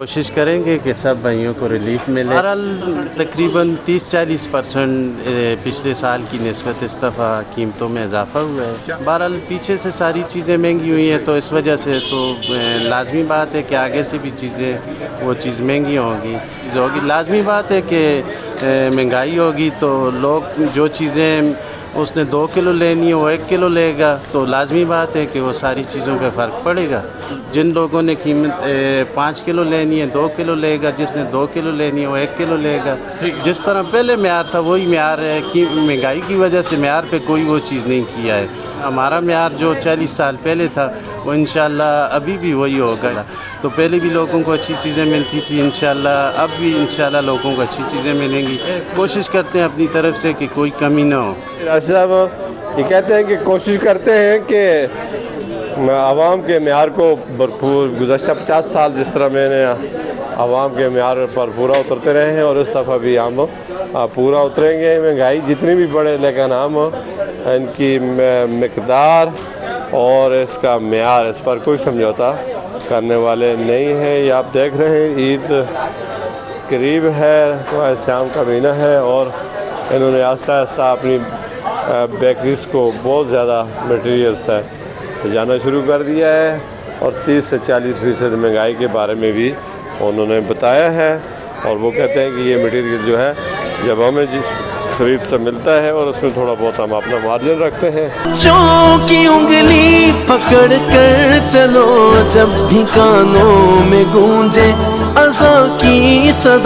کوشش کریں گے کہ سب بھائیوں کو ریلیف ملے۔ بہرحال تقریباً 30-40% پچھلے سال کی نسبت اس دفعہ قیمتوں میں اضافہ ہوا ہے۔ بہرحال پیچھے سے ساری چیزیں مہنگی ہوئی ہیں تو اس وجہ سے تو لازمی بات ہے کہ آگے سے بھی چیزیں وہ چیز مہنگی ہوگی۔ لازمی بات ہے کہ مہنگائی ہوگی تو لوگ جو چیزیں اس نے 2 کلو لینی ہے وہ 1 کلو لے گا، تو لازمی بات ہے کہ وہ ساری چیزوں پہ فرق پڑے گا۔ جن لوگوں نے قیمت 5 کلو لینی ہے 2 کلو لے گا، جس نے 2 کلو لینی ہے وہ 1 کلو لے گا۔ جس طرح پہلے معیار تھا وہی معیار ہے کہ مہنگائی کی وجہ سے معیار پہ کوئی وہ چیز نہیں کیا ہے۔ ہمارا معیار جو 40 سال پہلے تھا وہ انشاءاللہ ابھی بھی وہی ہوگا۔ تو پہلے بھی لوگوں کو اچھی چیزیں ملتی تھی، انشاءاللہ اب بھی انشاءاللہ لوگوں کو اچھی چیزیں ملیں گی۔ کوشش کرتے ہیں اپنی طرف سے کہ کوئی کمی نہ ہو۔ راشد صاحب یہ کہتے ہیں کہ کوشش کرتے ہیں کہ عوام کے معیار کو بھرپور، گزشتہ 50 سال جس طرح میں نے عوام کے معیار پر پورا اترتے رہے ہیں اور اس دفعہ بھی ہم پورا اتریں گے۔ مہنگائی جتنی بھی بڑھے لیکن ہم ان کی مقدار اور اس کا معیار اس پر کوئی سمجھوتا کرنے والے نہیں ہیں۔ یہ آپ دیکھ رہے ہیں عید قریب ہے، شام کا مہینہ ہے اور انہوں نے آہستہ آہستہ اپنی بیکریز کو بہت زیادہ مٹیریل سے سجانا شروع کر دیا ہے اور 30 سے 40% مہنگائی کے بارے میں بھی انہوں نے بتایا ہے۔ اور وہ کہتے ہیں کہ یہ مٹیریل جو ہے جب ہمیں جس خرید سے ملتا ہے اور اس میں تھوڑا بہت ہم اپنا مارجن رکھتے ہیں۔ بچوں کی انگلی پکڑ کر چلو، جب بھی کانوں میں گونجے اذان کی صدا۔